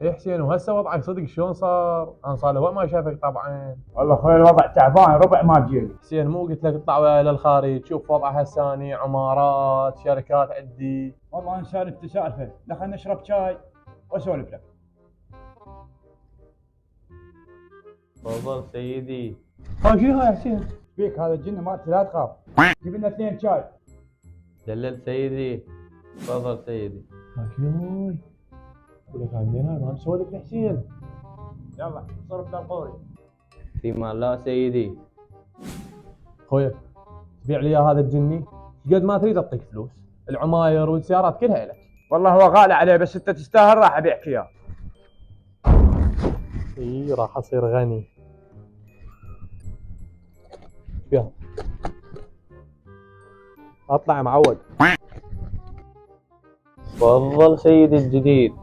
يا حسين وهسه وضعك صدق شلون صار؟ انا صار له وقت ما شافك طبعا. والله اخوي الوضع تعبان، ربع ما تجيني. حسين مو قلت لك اطلع وياي للخارج شوف وضع هساني، عمارات، شركات عندي. والله انا سالفه تسالفه، دخلنا نشرب شاي واسولف لك. تفضل سيدي. ها شنو هاي يا حسين؟ فيك هذا الجن مالتي لا تخاف. جيب لنا 2 شاي. دلل سيدي. تفضل سيدي. ها شنو هاي؟ اقول لك هاي منين هاي؟ ما مسولف لحسين. يلا صرف للقوري. في مال لا سيدي. خويا تبيع لي هذا الجني؟ قد ما تريد اعطيك فلوس، العماير والسيارات كلها لك. والله هو غالي عليه بس انت تستاهل، راح ابيعك اياه. اي راح اصير غني. فيها اطلع يا معود. تفضل سيدي الجديد.